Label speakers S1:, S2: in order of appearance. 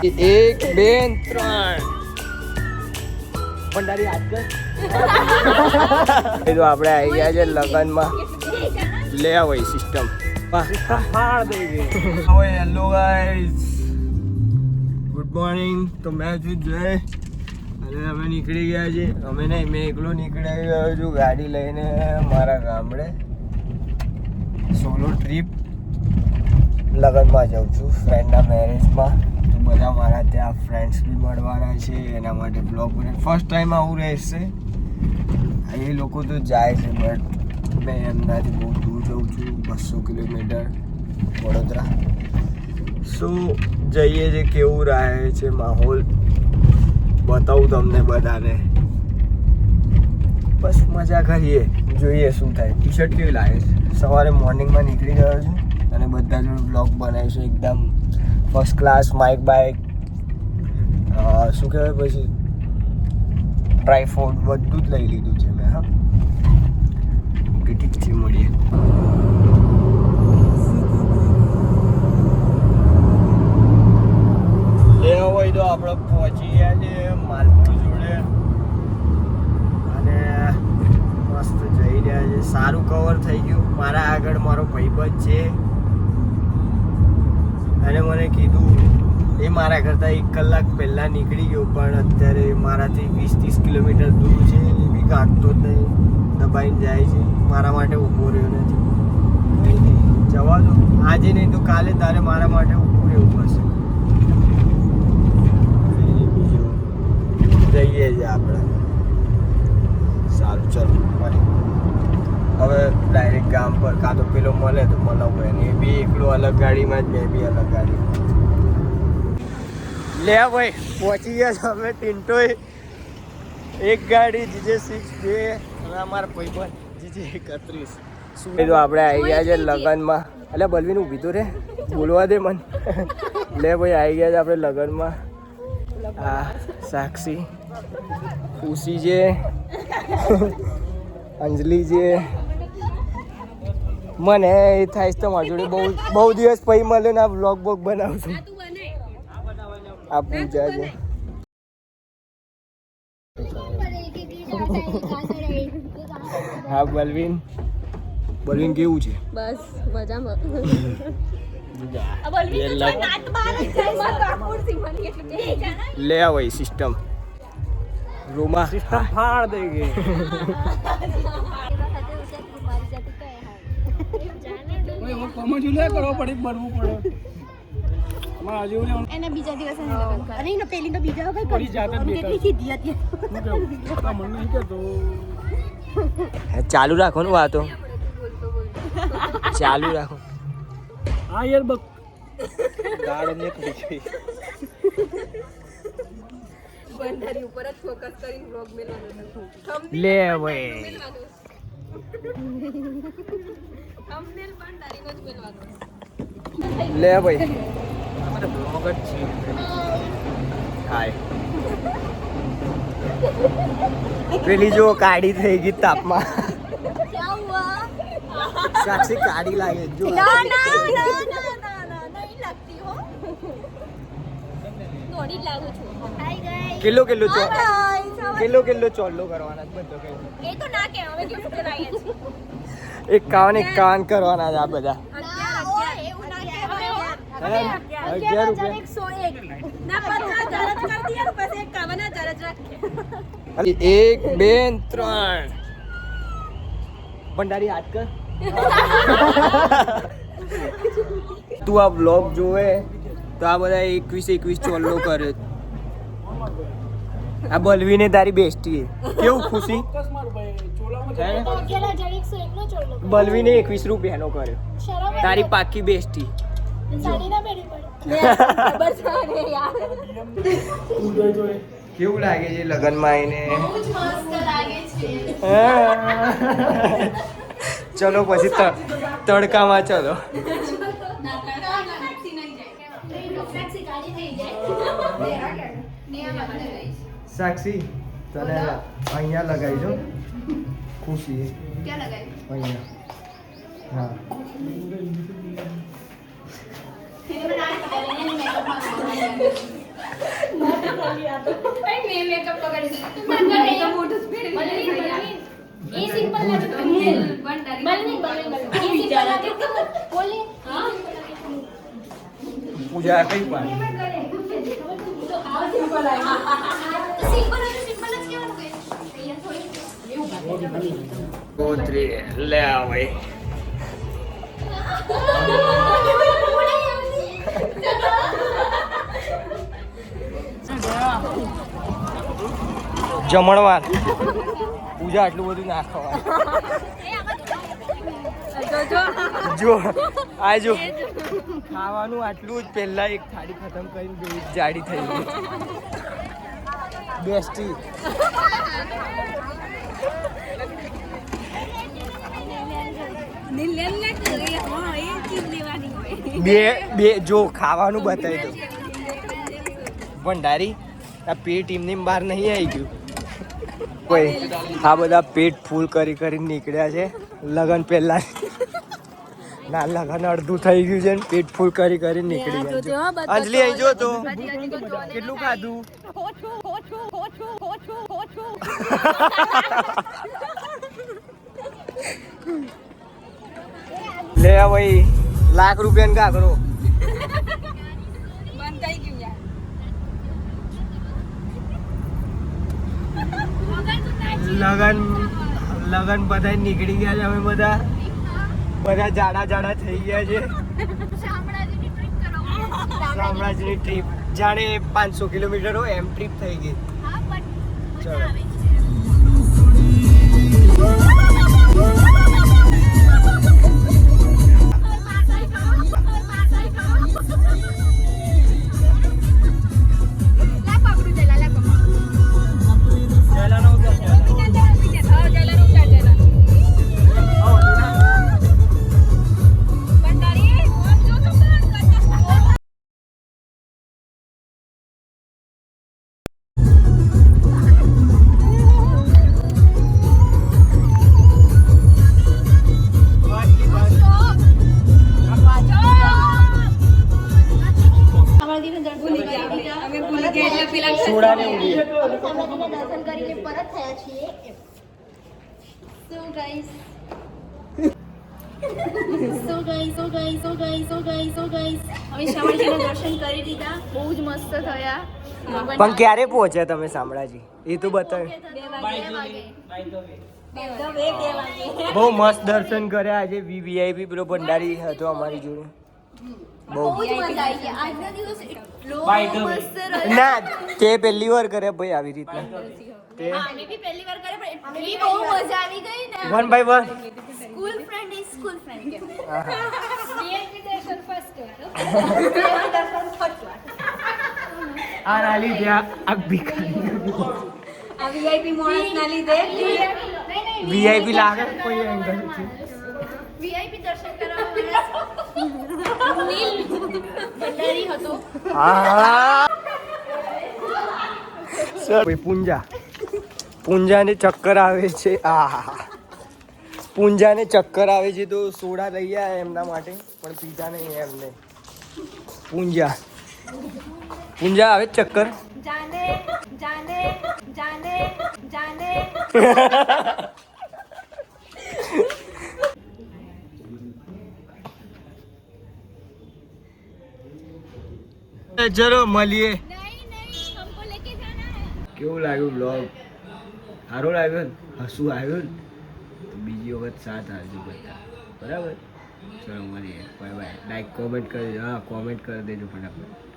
S1: એક બે ત્રણ ભંડારી હાથ કર. તો આપણે આવી ગયા છે લગનમાં. લે આવે system hello guys, good morning. તો મેં છું જય અને અમે નીકળી ગયા છીએ. અમે નહીં, મેં એકલો નીકળી ગયો છું ગાડી લઈને મારા ગામડે. સોલો ટ્રીપ લગનમાં જાઉં છું ફ્રેન્ડના મેરેજમાં. તો બધા મારા ત્યાં ફ્રેન્ડ્સ બી મળવાના છે, એના માટે બ્લોગ બને. ફર્સ્ટ ટાઈમ આવું રહેશે. એ લોકો તો જાય છે બટ મેં એમનાથી બહુ દૂર જાઉં છું, 200 કિલોમીટર વડોદરા. શું જઈએ છે, કેવું રહે છે માહોલ બતાવું તમને બધાને. બસ મજા કરીએ, જોઈએ શું થાય. ટી શર્ટ કેવી લાગે છે. સવારે મોર્નિંગમાં નીકળી ગયો છું અને બધા જોડે બ્લોગ બનાવીશું એકદમ ફર્સ્ટ ક્લાસ. માઇક બાઇક શું કહેવાય, પછી ટ્રાયફોડ બધું જ લઈ લીધું છે મેં. હા ઓકે, ઠીક છે, મળીએ. લેવો હોય તો આપણે પહોંચી ગયા છે માલપુર જોડે અને મસ્ત જઈ રહ્યા છે. સારું કવર થઈ ગયું. મારા આગળ મારો ભાઈબંધ છે અને મને કીધું, એ મારા કરતાં 1 કલાક પહેલાં નીકળી ગયો, પણ અત્યારે મારાથી 20-30 કિલોમીટર દૂર છે. એ બી કાઢતો જ નહીં, દબાઈને જાય છે. મારા માટે ઊભો રહ્યો નથી. જવા દો, આજે નહીં તો કાલે તારે મારા માટે ઊભું રહેવું પડશે. જઈએ છીએ આપણે. સારું, ચલો હવે ડાયરેક્ટ ગામ પર. કાં તો પેલો મળે તો મળવું એને, એ બી એકલો અલગ ગાડીમાં જ, મેં બી અલગ ગાડી. લે ભાઈ, પહોંચી ગયા છો અમે ટિન્ટોય. એક ગાડી GJ6 2 અને અમારા ભાઈબંધ GJ31. શું તો આપણે આવી ગયા છે લગનમાં. એટલે બલવીન ઊભી તો રે, બોલવા દે મને. લે ભાઈ, આવી ગયા છે આપણે લગનમાં. આ સાક્ષી, ખુશી છે, અંજલિ છે. મને એ થાય છે તમારી જોડે બહુ દિવસ પછી મળ્યો ને આ બ્લોગ બનાવું છું. આ પૂજા છે. હા બલવીન કેવું છે?
S2: બસ મજામાં.
S1: લે આવે સિસ્ટમ રૂમા સિસ્ટમ ફાડ દે ગઈ.
S2: એને બીજા દિવસે લગન કરે. અરે પેલી તો બીજા કઈ કરી કેટલી સીધી હતી.
S1: ચાલુ રાખો ને વાતો, ચાલુ રાખો.
S3: હા યાર બક
S1: ગાડ ને થઈ ગઈ.
S2: બંધારી ઉપર જ ફોકસ કરીને બ્લોગ મેલવાનો.
S1: લે ભાઈ,
S2: થંબનેલ બંધારીનો જ મેલવાનો.
S1: લે ભાઈ, અમારે બ્લોગ જ છે. હાય, પેલી જો કાળી થઈ ગઈ તાપમાં.
S2: ક્યાં હુઆ?
S1: સાક્ષી કાળી લાગે જો.
S2: ના નહીં લાગતી હો. થોડી લાગુ છું. Hi guys.
S1: કિલો કિલો ચોલ્લો કરવાના છે બધો કે.
S2: એ તો ના કે હવે કેવું કરાઈએ છે.
S1: 51 કરવાના છે આ બધા.
S2: એવું ના કહેવાય.
S1: 11,101
S2: ના 50,000 જ કરી દિયા, પછી 51,000 જ રાખે.
S1: 1 2 3 ભંડારી હાથ કર. તું આ બ્લોગ જોવે તો આ બધા 21 ચોલ્લો કરે. આ બલવીને તારી બેસ્ટી કેવું ખુશી. બલવીને 21 રૂપિયાનો કર્યો, તારી પાકી બેસ્ટી. કેવું લાગે છે લગનમાં આવીને? ચલો પછી તડકામાં ચલો. સાક્ષી તને અહીંયા લગાવીજો. ખુશી
S2: ક્યાં લગાવી?
S1: અહીંયા. હા પૂજા કઈ પાડી ગોત્રી લે આવે જમણવાર પૂજા આટલું બધું ના ખવાય જો આ જો ખાવાનું આટલું જ પહેલા એક થાળી ખતમ કરીને બે જાડી થઈ ગઈ બેસ્ટી બે જો ખાવાનું બતાવી દો ભંડારી આ પેટ એમની બહાર નહીં આવી ગયું કોઈ આ બધા પેટ ફૂલ કરી કરીને નીકળ્યા છે લગન પહેલા ના લગન અડધું થઈ ગયું છે ને પેટ ફૂલ કરી કરીને નીકળી ગયા છે. અંજલિ આવી જો તો કેટલું ખાધું લે ભાઈ લાખ રૂપિયા કાકરો લગન બધા નીકળી ગયા છે અમે બધા જાડા થઈ ગયા છે શામળાજીની ટ્રીપ જાણે 500 કિલોમીટર હોય એમ ટ્રીપ થઈ ગઈ ચલો
S2: દર્શન કરીને પરત થયા છીએ અમે શામળાજીના દર્શન કરી દીધા બહુ જ મસ્ત થયા
S1: પણ ક્યારે પહોંચ્યા તમે શામળાજી એ તો બતાવે બહુ મસ્ત દર્શન કર્યા આજે વીવીઆઈપી પેલો ભંડારી હતો અમારી જોડે બહુ
S2: જ મજા આવી ગઈ આજનો દિવસ એટલો મસ્ત રહ્યો
S1: ના તે પહેલી વાર કરે ભાઈ આવી રીતના તે
S2: અમે બી પહેલી વાર કરે પણ એટલી બહુ મજા આવી ગઈ ને
S1: 1 by 1
S2: school friend is school friend કે વીઆઈપી દર્શન ફર્સ્ટ વાર
S1: આ નાલી ત્યાં આ ભિખારી
S2: આ વીઆઈપી મોણસ ના લીધે
S1: વીઆઈપી લાગે કોઈ એંગલ છે
S2: વીઆઈપી દર્શન કરવા નીલ ભંડારી હતો
S1: હા સર પૂંજાને ચક્કર આવે છે પૂંજાને ચક્કર આવે છે તો સોડા લઈ આવ્યા એમના માટે પણ પીધા નહીં એમને પૂંજા આવે ચક્કર
S2: જાને જાને જાને જાને
S1: ચલો મળીએ
S2: નહીં हमको लेके जाना है
S1: કેવું લાગ્યું બ્લોગ સારું લાગ્યું ને હસવું આવ્યું ને તો બીજી વખત સાથ આવજો બધા બરાબર ચલો મળીએ બાય બાય લાઈક કોમેન્ટ કરી દેજો ફટાફટ